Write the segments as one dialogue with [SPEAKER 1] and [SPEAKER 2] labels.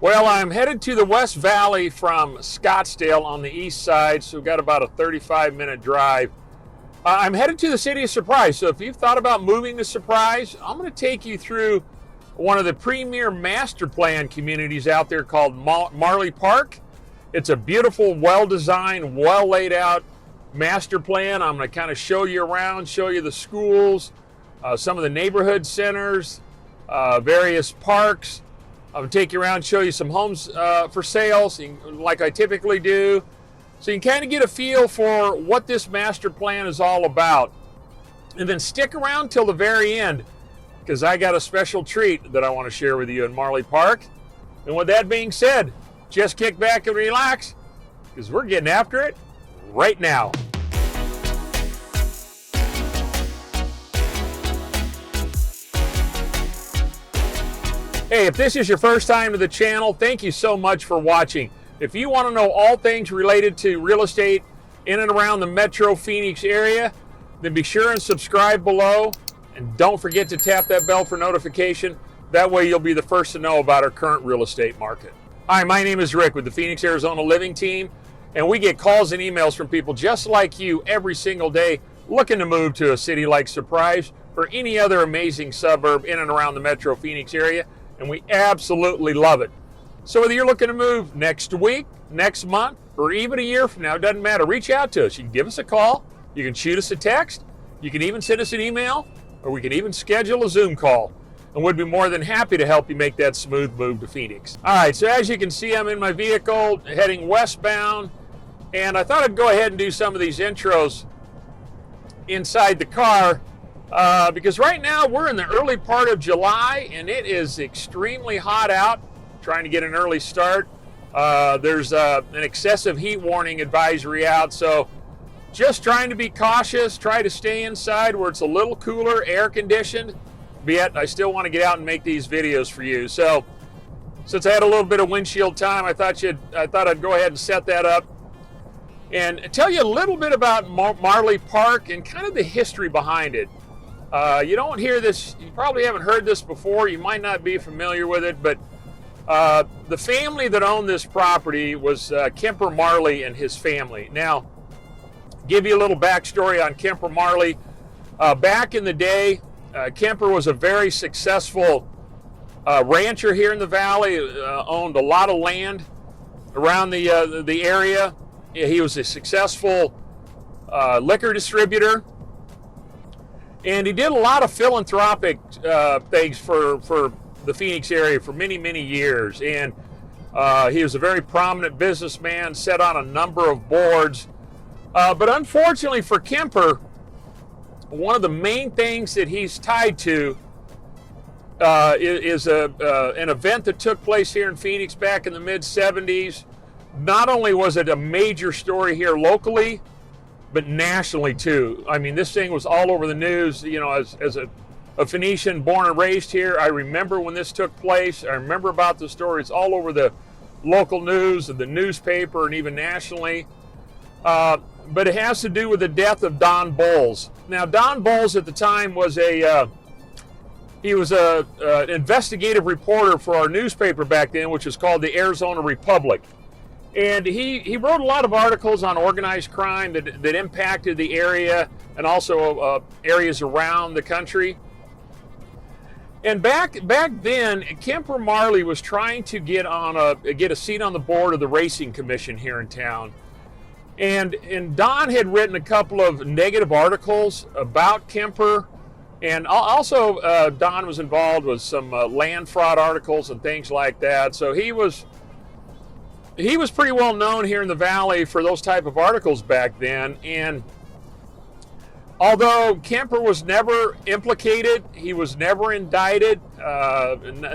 [SPEAKER 1] Well, I'm headed to the West Valley from Scottsdale on the east side, so we've got about a 35-minute drive. I'm headed to the city of Surprise, so if you've thought about moving to Surprise, I'm going to take you through one of the premier master plan communities out there called Marley Park. It's a beautiful, well-designed, well-laid out master plan. I'm going to kind of show you around, show you the schools, some of the neighborhood centers, various parks. I'm going to take you around and show you some homes for sale, so like I typically do. So you can kind of get a feel for what this master plan is all about. And then stick around till the very end, because I got a special treat that I want to share with you in Marley Park. And with that being said, just kick back and relax, because we're getting after it right now. Hey, if this is your first time to the channel, thank you so much for watching. If you want to know all things related to real estate in and around the Metro Phoenix area, then be sure and subscribe below. And don't forget to tap that bell for notification. That way you'll be the first to know about our current real estate market. Hi, my name is Rick with the Phoenix, Arizona Living Team. And we get calls and emails from people just like you every single day looking to move to a city like Surprise or any other amazing suburb in and around the Metro Phoenix area. And we absolutely love it. So whether you're looking to move next week, next month, or even a year from now, it doesn't matter. Reach out to us. You can give us a call. You can shoot us a text. You can even send us an email, or we can even schedule a Zoom call. And we'd be more than happy to help you make that smooth move to Phoenix. All right, so as you can see, I'm in my vehicle heading westbound. And I thought I'd go ahead and do some of these intros inside the car. Because right now we're in the early part of July and it is extremely hot out, trying to get an early start. There's an excessive heat warning advisory out, so just trying to be cautious, try to stay inside where it's a little cooler, air conditioned, but yet I still want to get out and make these videos for you. So since I had a little bit of windshield time, I thought I'd go ahead and set that up and tell you a little bit about Marley Park and kind of the history behind it. You don't hear this, you probably haven't heard this before, you might not be familiar with it, but the family that owned this property was Kemper Marley and his family. Now, give you a little backstory on Kemper Marley. Back in the day, Kemper was a very successful rancher here in the valley, owned a lot of land around the area. He was a successful liquor distributor. And he did a lot of philanthropic things for the Phoenix area for many, many years. And he was a very prominent businessman, sat on a number of boards. But unfortunately for Kemper, one of the main things that he's tied to is an event that took place here in Phoenix back in the mid-'70s. Not only was it a major story here locally, but nationally too. I mean, this thing was all over the news. You know, as a Phoenician born and raised here, I remember when this took place. I remember about the stories all over the local news and the newspaper and even nationally. But it has to do with the death of Don Bowles. Now, Don Bowles at the time was an investigative reporter for our newspaper back then, which was called the Arizona Republic. And he wrote a lot of articles on organized crime that impacted the area and also areas around the country. And back then, Kemper Marley was trying to get a seat on the board of the Racing Commission here in town. And Don had written a couple of negative articles about Kemper. And also Don was involved with some land fraud articles and things like that. So he was pretty well known here in the valley for those type of articles back then. And although Kemper was never implicated, he was never indicted,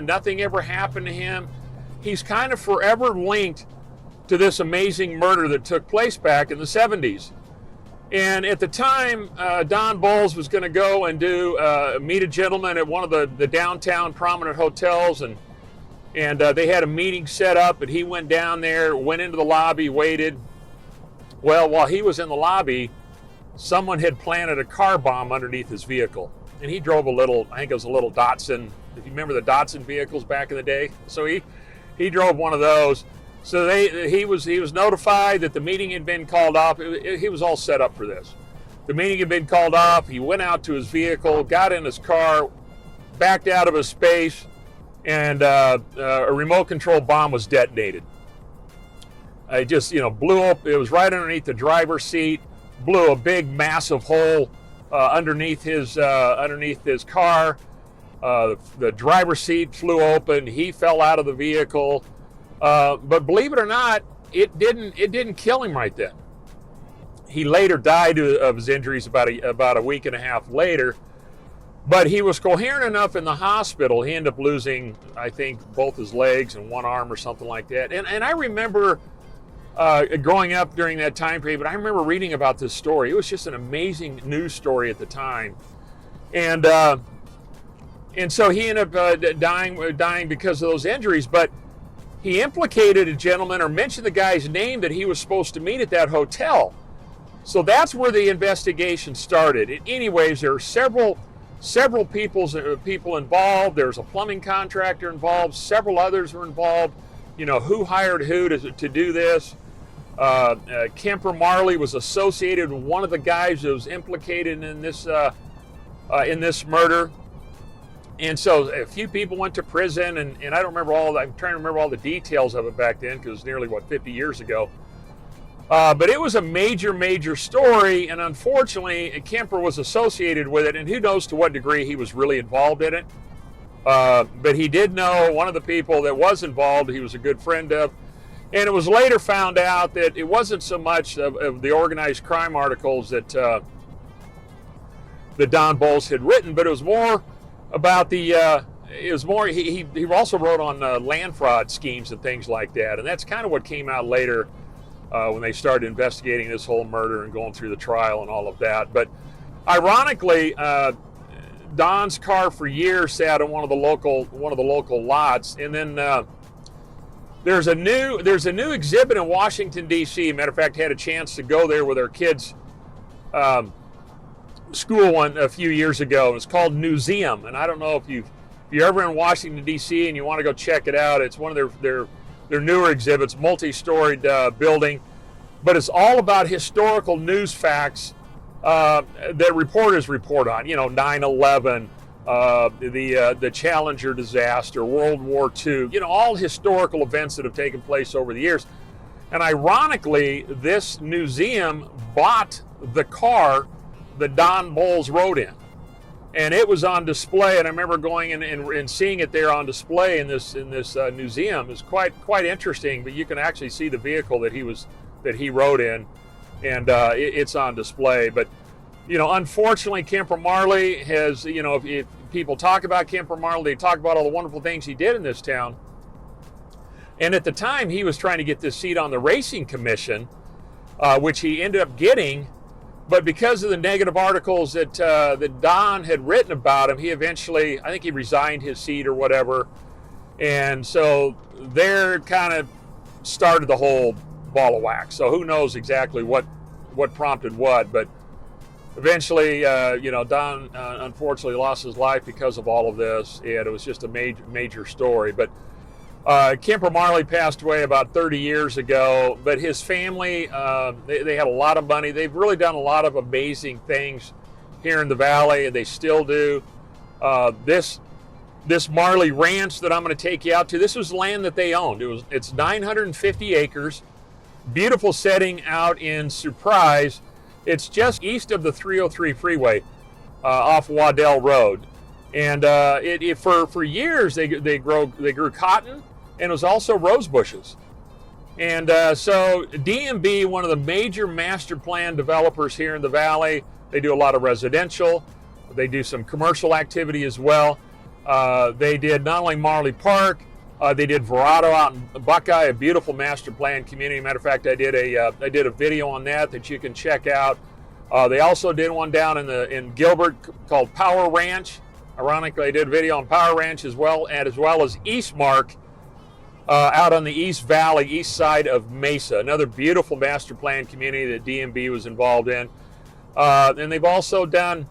[SPEAKER 1] nothing ever happened to him, he's kind of forever linked to this amazing murder that took place back in the 70s. And at the time, Don Bowles was going to go and meet a gentleman at one of the downtown prominent hotels, and they had a meeting set up, and he went down there, went into the lobby, waited. Well, while he was in the lobby, someone had planted a car bomb underneath his vehicle. And he drove I think it was a little Datsun, if you remember the Datsun vehicles back in the day. So he He drove one of those. So he was notified that the meeting had been called off. He was all set up for this. The meeting had been called off. He went out to his vehicle, got in his car, backed out of his space, and a remote control bomb was detonated. It just, blew up. It was right underneath the driver's seat, blew a big, massive hole underneath his car. The driver's seat flew open. He fell out of the vehicle. But believe it or not, it didn't kill him right then. He later died of his injuries about a week and a half later. But he was coherent enough in the hospital. He ended up losing, I think, both his legs and one arm or something like that. And I remember growing up during that time period, but I remember reading about this story. It was just an amazing news story at the time. And so he ended up dying because of those injuries. But he implicated a gentleman or mentioned the guy's name that he was supposed to meet at that hotel. So that's where the investigation started. Anyways, there are several people involved. There's a plumbing contractor involved. Several others were involved. Who hired who to do this. Kemper Marley was associated with one of the guys that was implicated in this murder. And so a few people went to prison, and I don't remember I'm trying to remember all the details of it back then because it was nearly, 50 years ago. But it was a major story, and unfortunately, Kemper was associated with it, and who knows to what degree he was really involved in it. But he did know one of the people that was involved, he was a good friend of, and it was later found out that it wasn't so much of the organized crime articles that Don Bowles had written, but it was more about he also wrote on land fraud schemes and things like that, and that's kind of what came out later when they started investigating this whole murder and going through the trial and all of that. But ironically, Don's car for years sat on one of the local lots, and then there's a new exhibit in Washington D.C. Matter of fact, had a chance to go there with our kids' school one a few years ago. It's called Museum, and I don't know if you're ever in Washington D.C. and you want to go check it out. It's one of their newer exhibits, multi-storied building, but it's all about historical news facts that reporters report on. 9/11, the Challenger disaster, World War II. All historical events that have taken place over the years. And ironically, this museum bought the car that Don Bowles rode in, and it was on display. And I remember going in and seeing it there on display in this museum. Is quite interesting. But you can actually see the vehicle that he rode in, and it's on display. But unfortunately, Kemper Marley has, if people talk about Kemper Marley, they talk about all the wonderful things he did in this town. And at the time, he was trying to get this seat on the Racing Commission, which he ended up getting. But because of the negative articles that Don had written about him, he eventually, I think he resigned his seat or whatever. And so there kind of started the whole ball of wax. So who knows exactly what prompted what, but eventually, Don unfortunately lost his life because of all of this, and it was just a major story. But Kemper Marley passed away about 30 years ago, but his family, they had a lot of money. They've really done a lot of amazing things here in the valley, and they still do. This Marley Ranch that I'm going to take you out to, this was land that they owned. It's 950 acres, beautiful setting out in Surprise. It's just east of the 303 freeway off Waddell Road. And for years they grew cotton, and it was also rose bushes. And so DMB, one of the major master plan developers here in the valley, they do a lot of residential. They do some commercial activity as well. They did not only Marley Park, they did Verado out in Buckeye, a beautiful master plan community. Matter of fact, I did a video on that you can check out. They also did one down in Gilbert called Power Ranch. Ironically, I did a video on Power Ranch as well as Eastmark out on the East Valley, east side of Mesa, another beautiful master plan community that DMB was involved in. And they've also done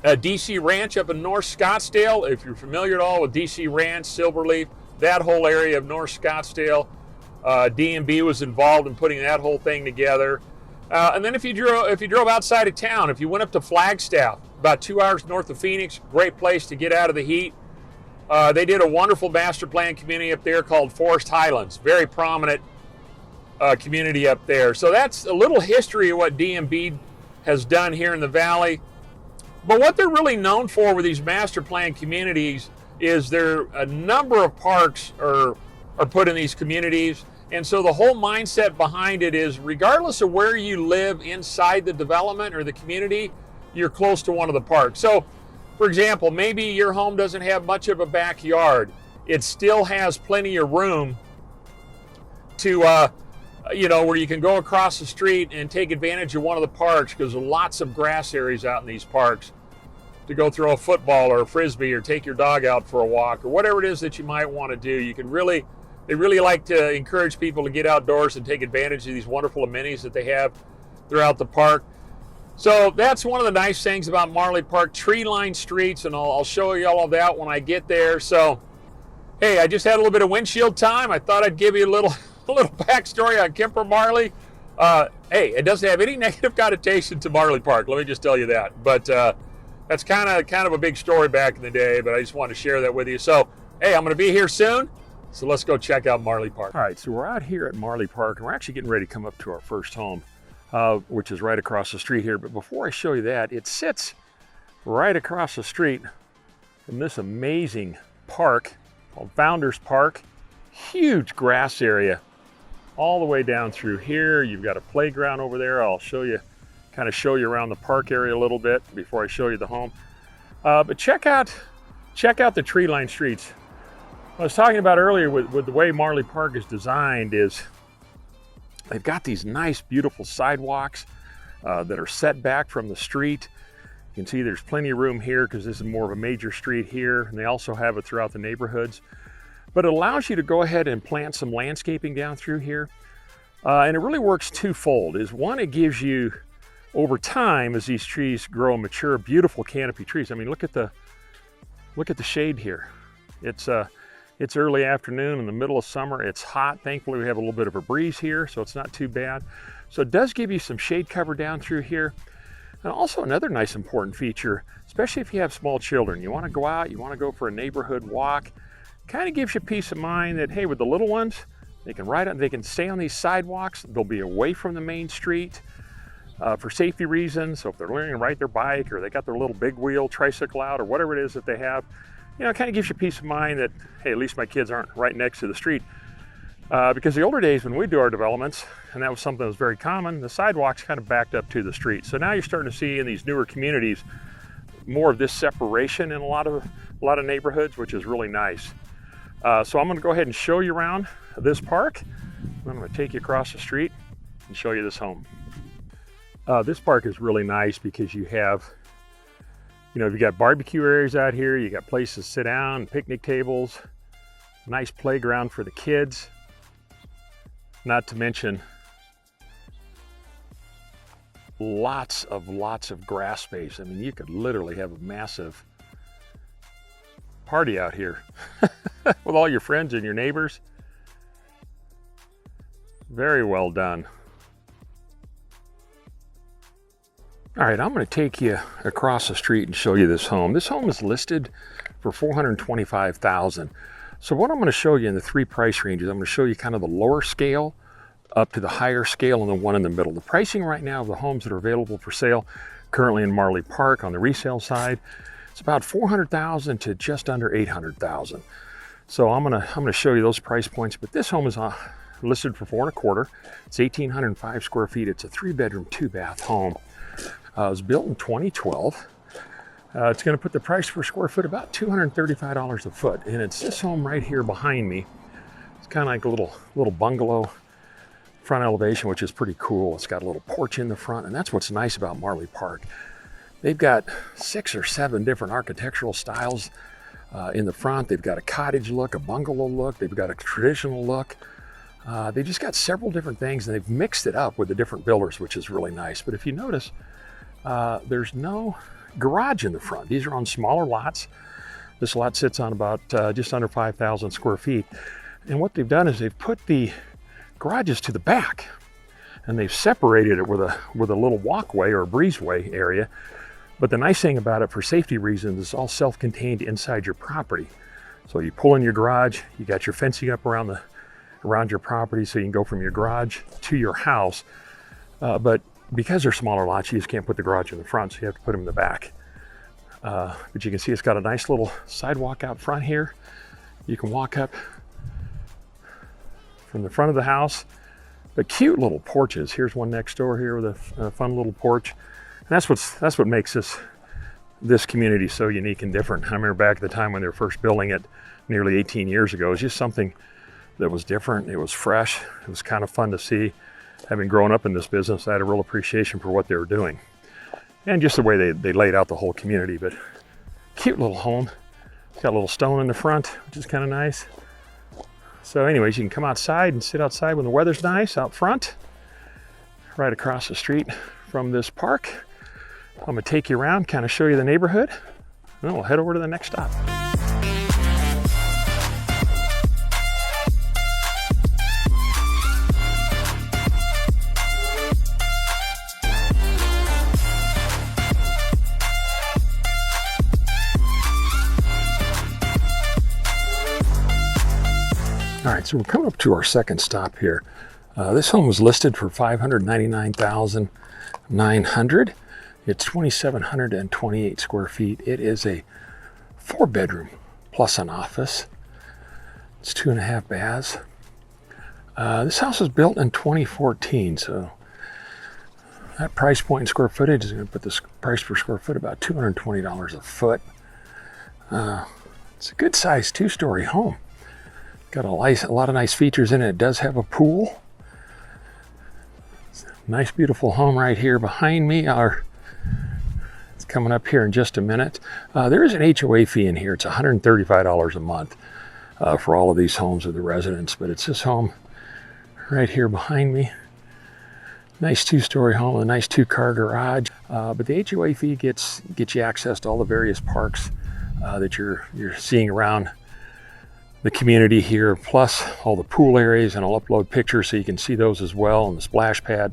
[SPEAKER 1] a DC Ranch up in North Scottsdale. If you're familiar at all with DC Ranch, Silverleaf, that whole area of North Scottsdale. D&B was involved in putting that whole thing together. And then if you drove outside of town, if you went up to Flagstaff, about 2 hours north of Phoenix, great place to get out of the heat. They did a wonderful master plan community up there called Forest Highlands, very prominent community up there. So that's a little history of what D&B has done here in the Valley. But what they're really known for with these master plan communities is a number of parks are put in these communities. And so the whole mindset behind it is, regardless of where you live inside the development or the community, you're close to one of the parks. So, for example, maybe your home doesn't have much of a backyard. It still has plenty of room to, where you can go across the street and take advantage of one of the parks, because there's lots of grass areas out in these parks to go throw a football or a frisbee or take your dog out for a walk or whatever it is that you might want to do. They really like to encourage people to get outdoors and take advantage of these wonderful amenities that they have throughout the park. So that's one of the nice things about Marley Park, tree-lined streets, and I'll show you all of that when I get there. So, hey, I just had a little bit of windshield time. I thought I'd give you a little backstory on Kemper Marley. Hey, it doesn't have any negative connotation to Marley Park, let me just tell you that. But that's kind of a big story back in the day, but I just wanted to share that with you. So, hey, I'm going to be here soon. So let's go check out Marley Park. All right, so we're out here at Marley Park, and we're actually getting ready to come up to our first home, which is right across the street here. But before I show you that, it sits right across the street from this amazing park called Founders Park. Huge grass area all the way down through here. You've got a playground over there. I'll show you around the park area a little bit before I show you the home. But check out the tree-lined streets. I was talking about earlier with the way Marley Park is designed is they've got these nice, beautiful sidewalks that are set back from the street. You can see there's plenty of room here because this is more of a major street here, and they also have it throughout the neighborhoods. But it allows you to go ahead and plant some landscaping down through here. And it really works twofold. One, it gives you, over time, as these trees grow and mature, beautiful canopy trees. I mean, look at the shade here. It's early afternoon in the middle of summer. It's hot. Thankfully, we have a little bit of a breeze here, so it's not too bad. So it does give you some shade cover down through here. And also another nice important feature, especially if you have small children, you want to go out, you want to go for a neighborhood walk, kind of gives you peace of mind that, hey, with the little ones, they can stay on these sidewalks. They'll be away from the main street for safety reasons. So if they're learning to ride their bike, or they got their little big wheel tricycle out, or whatever it is that they have, it kind of gives you peace of mind that, hey, at least my kids aren't right next to the street. Because the older days when we do our developments, and that was something that was very common, the sidewalks kind of backed up to the street. So now you're starting to see in these newer communities more of this separation in a lot of neighborhoods, which is really nice. So I'm going to go ahead and show you around this park. I'm going to take you across the street and show you this home. This park is really nice because you have, you've got barbecue areas out here, you got places to sit down, picnic tables, nice playground for the kids, not to mention lots of grass space. I mean, you could literally have a massive party out here with all your friends and your neighbors. Very well done. All right, I'm going to take you across the street and show you this home. This home is listed for $425,000. So what I'm going to show you in the three price ranges, I'm going to show you kind of the lower scale up to the higher scale and the one in the middle. The pricing right now of the homes that are available for sale currently in Marley Park on the resale side, it's about $400,000 to just under $800,000. So I'm gonna show you those price points. But this home is listed for $425,000. It's 1,805 square feet. It's a 3-bedroom, 2-bath home. It was built in 2012. It's going to put the price per square foot about $235 a foot, and it's this home right here behind me. It's kind of like a little bungalow front elevation, which is pretty cool. It's got a little porch in the front, and that's what's nice about Marley Park. They've got 6 or 7 different architectural styles in the front. They've got a cottage look, a bungalow look. They've got a traditional look. They just got several different things, and they've mixed it up with the different builders, which is really nice. But if you notice, there's no garage in the front. These are on smaller lots. This lot sits on about just under 5,000 square feet. And what they've done is they've put the garages to the back, and they've separated it with a little walkway or a breezeway area. But the nice thing about it, for safety reasons, it's all self-contained inside your property. So you pull in your garage, you got your fencing up around your property, so you can go from your garage to your house. But because they're smaller lots, you just can't put the garage in the front, so you have to put them in the back. But you can see it's got a nice little sidewalk out front here. You can walk up from the front of the house. But cute little porches. Here's one next door here with a fun little porch. And that's what makes this community so unique and different. I remember back at the time when they were first building it nearly 18 years ago. It was just something that was different. It was fresh. It was kind of fun to see. Having grown up in this business, I had a real appreciation for what they were doing. And just the way they laid out the whole community. But cute little home. It's got a little stone in the front, which is kind of nice. So anyways, you can come outside and sit outside when the weather's nice out front, right across the street from this park. I'm gonna take you around, kind of show you the neighborhood, and then we'll head over to the next stop. All right, so we're coming up to our second stop here. This home was listed for $599,900. It's 2,728 square feet. It is a 4-bedroom plus an office. It's 2.5 baths. This house was built in 2014, so that price point in square footage is going to put the price per square foot about $220 a foot. It's a good sized 2-story home. Got a lot of nice features in it. It does have a pool. Nice, beautiful home right here behind me. It's coming up here in just a minute. There is an HOA fee in here. It's $135 a month for all of these homes of the residents, but it's this home right here behind me. Nice 2-story home with a nice 2-car garage. But the HOA fee gets you access to all the various parks that you're seeing around the community here, plus all the pool areas, and I'll upload pictures so you can see those as well, and the splash pad.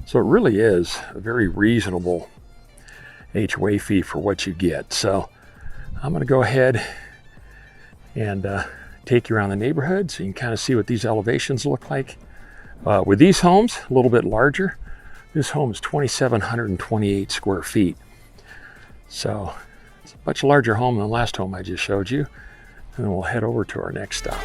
[SPEAKER 1] So it really is a very reasonable HOA fee for what you get. So I'm going to go ahead and take you around the neighborhood so you can kind of see what these elevations look like. With these homes, a little bit larger. This home is 2,728 square feet. So it's a much larger home than the last home I just showed you. And then we'll head over to our next stop.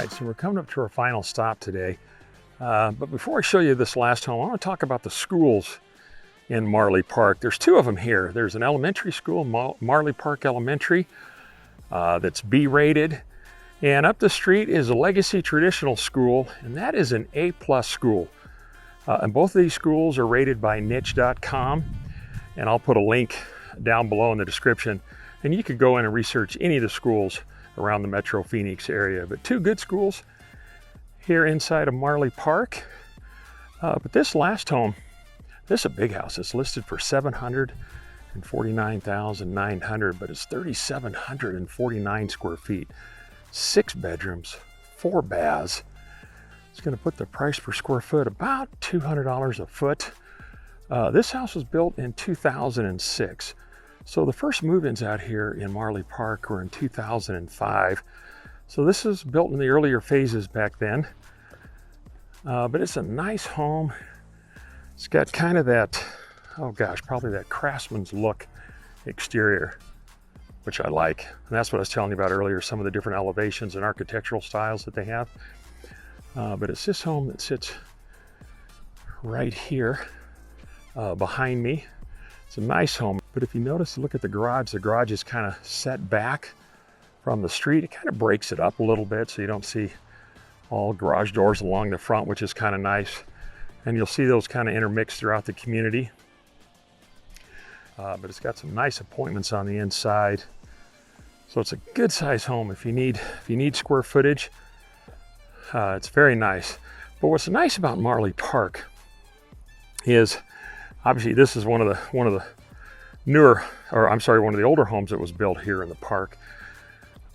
[SPEAKER 1] So we're coming up to our final stop today. But before I show you this last home, I want to talk about the schools in Marley Park. There's 2 of them here. There's an elementary school, Marley Park Elementary, that's B-rated. And up the street is a Legacy Traditional School, and that is an A+ school. And both of these schools are rated by niche.com. And I'll put a link down below in the description. And you could go in and research any of the schools around the Metro Phoenix area. But 2 good schools here inside of Marley Park. But this last home, this is a big house. It's listed for $749,900, but it's 3,749 square feet, 6 bedrooms, 4 baths. It's going to put the price per square foot about $200 a foot. This house was built in 2006. So the first move-ins out here in Marley Park were in 2005. So this was built in the earlier phases back then. But it's a nice home. It's got kind of that, oh gosh, probably that craftsman's look exterior, which I like. And that's what I was telling you about earlier, some of the different elevations and architectural styles that they have. But it's this home that sits right here behind me. It's a nice home, but if you notice, look at the garage is kind of set back from the street. It kind of breaks it up a little bit so you don't see all garage doors along the front, which is kind of nice. And you'll see those kind of intermixed throughout the community. But it's got some nice appointments on the inside. So it's a good size home if you need square footage. It's very nice. But what's nice about Marley Park is obviously this is one of the newer, or I'm sorry, one of the older homes that was built here in the park.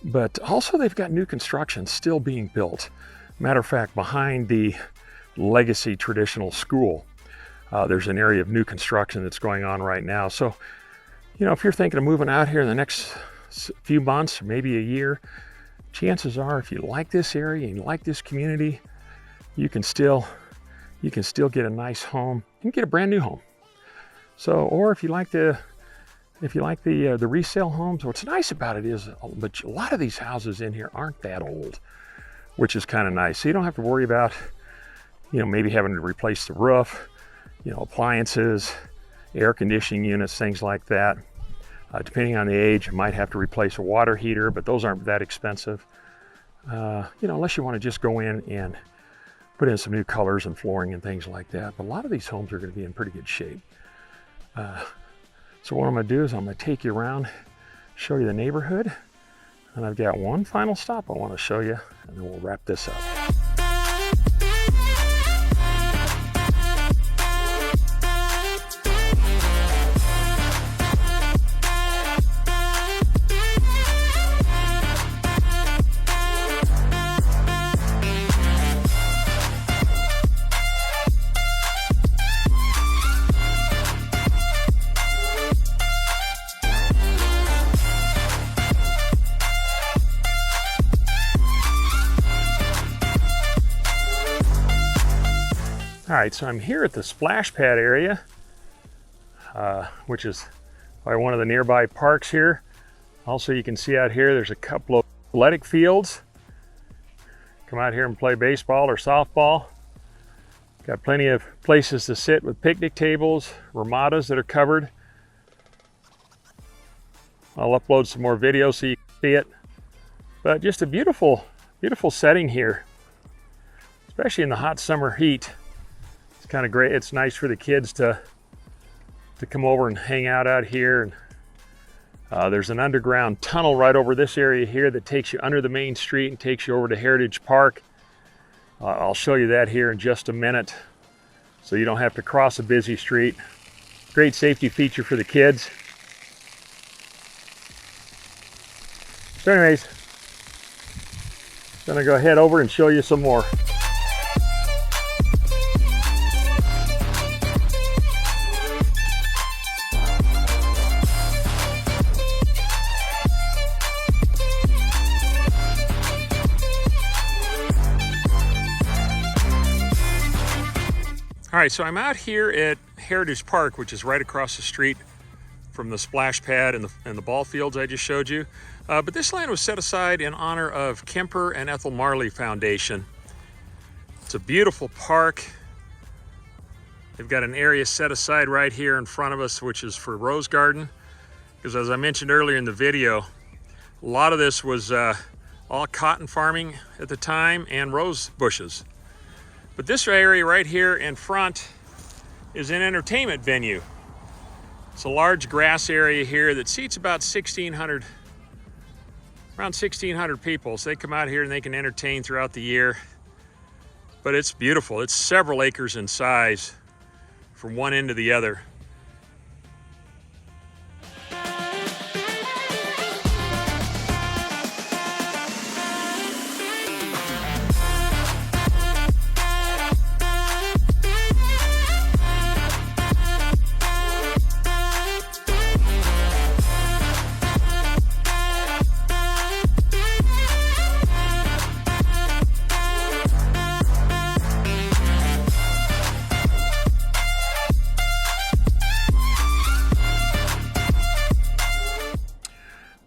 [SPEAKER 1] But also they've got new construction still being built. Matter of fact, behind the legacy traditional school, there's an area of new construction that's going on right now. So, you know, if you're thinking of moving out here in the next few months, maybe a year, chances are if you like this area and you like this community, you can still get a nice home and get a brand new home. So, or if you like the resale homes, what's nice about it is, but a lot of these houses in here aren't that old, which is kind of nice. So you don't have to worry about, you know, maybe having to replace the roof, you know, appliances, air conditioning units, things like that. Depending on the age, you might have to replace a water heater, but those aren't that expensive. You know, unless you want to just go in and put in some new colors and flooring and things like that. But a lot of these homes are going to be in pretty good shape. So what I'm going to do is I'm going to take you around, show you the neighborhood, and I've got one final stop I want to show you, and then we'll wrap this up. All right, so I'm here at the splash pad area, which is by one of the nearby parks here. Also, you can see out here, there's a couple of athletic fields. Come out here and play baseball or softball. Got plenty of places to sit with picnic tables, ramadas that are covered. I'll upload some more videos so you can see it. But just a beautiful, beautiful setting here, especially in the hot summer heat. Kind of great. It's nice for the kids to come over and hang out here. And there's an underground tunnel right over this area here that takes you under the main street and takes you over to Heritage Park. I'll show you that here in just a minute, so you don't have to cross a busy street. Great safety feature for the kids. So anyways, I'm gonna go head over and show you some more. All right, so I'm out here at Heritage Park, which is right across the street from the splash pad and the ball fields I just showed you. But this land was set aside in honor of Kemper and Ethel Marley Foundation. It's a beautiful park. They've got an area set aside right here in front of us, which is for rose garden. Because as I mentioned earlier in the video, a lot of this was all cotton farming at the time and rose bushes. But this area right here in front is an entertainment venue. It's a large grass area here that seats about around 1,600 people. So they come out here and they can entertain throughout the year. But it's beautiful. It's several acres in size from one end to the other.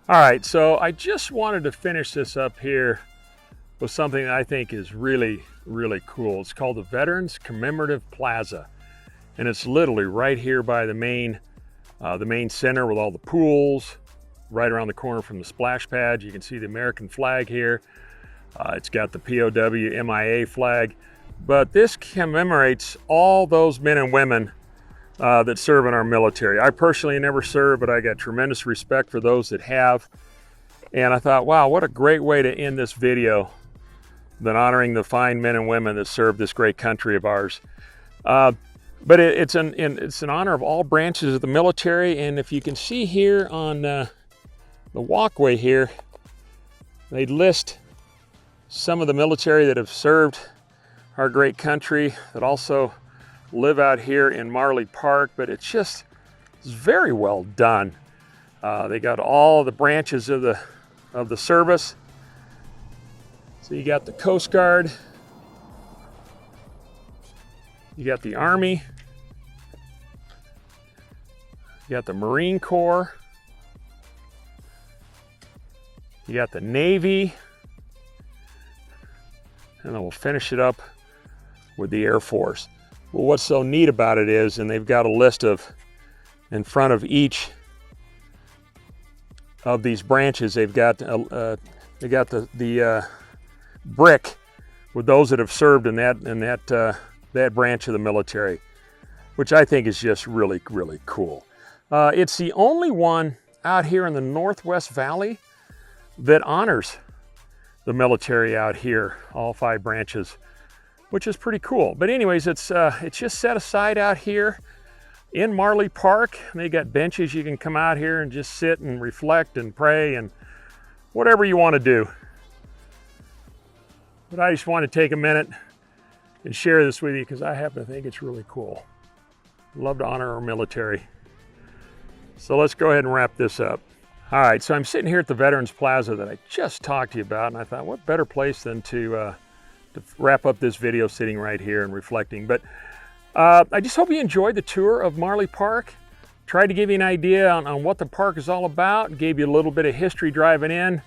[SPEAKER 1] All right, so I just wanted to finish this up here with something that I think is really, really cool. It's called the Veterans Commemorative Plaza. And it's literally right here by the main center with all the pools, right around the corner from the splash pad. You can see the American flag here. It's got the POW MIA flag, but this commemorates all those men and women that serve in our military. I personally never served, but I got tremendous respect for those that have. And I thought, wow, what a great way to end this video than honoring the fine men and women that serve this great country of ours. But it's an honor of all branches of the military. And if you can see here on the walkway here, they list some of the military that have served our great country that also live out here in Marley Park. But it's very well done. They got all the branches of the service. So you got the Coast Guard, you got the Army, you got the Marine Corps, you got the Navy, and then we'll finish it up with the Air Force. Well, what's so neat about it is, and they've got a list of, in front of each of these branches, they've got the brick with those that have served in that branch of the military, which I think is just really, really cool. It's the only one out here in the Northwest Valley that honors the military out here, all 5 branches, which is pretty cool. But anyways, it's just set aside out here in Marley Park. They got benches you can come out here and just sit and reflect and pray and whatever you want to do. But I just want to take a minute and share this with you because I happen to think it's really cool. Love to honor our military. So let's go ahead and wrap this up. All right, so I'm sitting here at the Veterans Plaza that I just talked to you about, and I thought, what better place than to wrap up this video sitting right here and reflecting. But I just hope you enjoyed the tour of Marley Park. Tried to give you an idea on what the park is all about, gave you a little bit of history driving in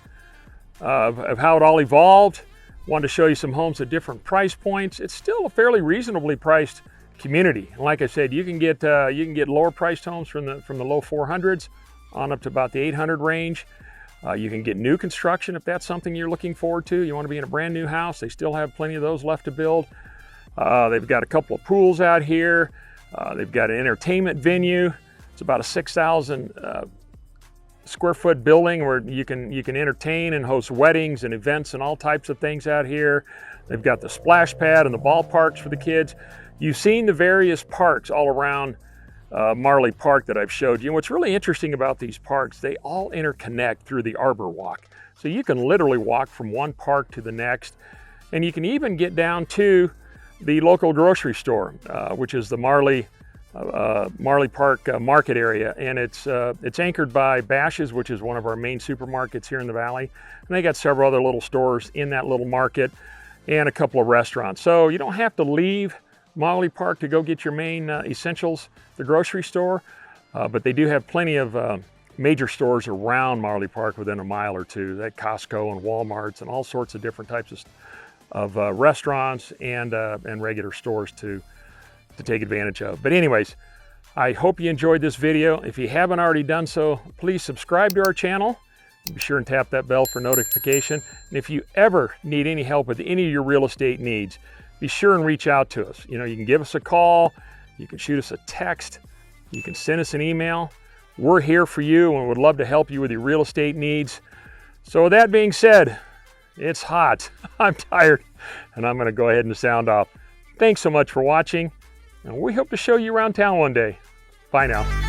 [SPEAKER 1] of how it all evolved. Wanted to show you some homes at different price points. It's still a fairly reasonably priced community. And like I said, you can get lower priced homes from the low 400s on up to about the 800 range. You can get new construction if that's something you're looking forward to. You want to be in a brand new house. They still have plenty of those left to build. They've got a couple of pools out here. They've got an entertainment venue. It's about a 6,000 square foot building where you can entertain and host weddings and events and all types of things out here. They've got the splash pad and the ballparks for the kids. You've seen the various parks all around Marley Park that I've showed you. And what's really interesting about these parks, they all interconnect through the Arbor Walk. So you can literally walk from one park to the next. And you can even get down to the local grocery store, which is the Marley Park market area, and it's anchored by Bash's, which is one of our main supermarkets here in the valley. And they got several other little stores in that little market and a couple of restaurants. So you don't have to leave Marley Park to go get your main essentials, the grocery store, but they do have plenty of major stores around Marley Park within a mile or two, like Costco and Walmarts and all sorts of different types of restaurants and regular stores to take advantage of. But anyways, I hope you enjoyed this video. If you haven't already done so, please subscribe to our channel. Be sure and tap that bell for notification. And if you ever need any help with any of your real estate needs, be sure and reach out to us. You know, you can give us a call, you can shoot us a text, you can send us an email. We're here for you and would love to help you with your real estate needs. So with that being said, it's hot, I'm tired, and I'm gonna go ahead and sound off. Thanks so much for watching, and we hope to show you around town one day. Bye now.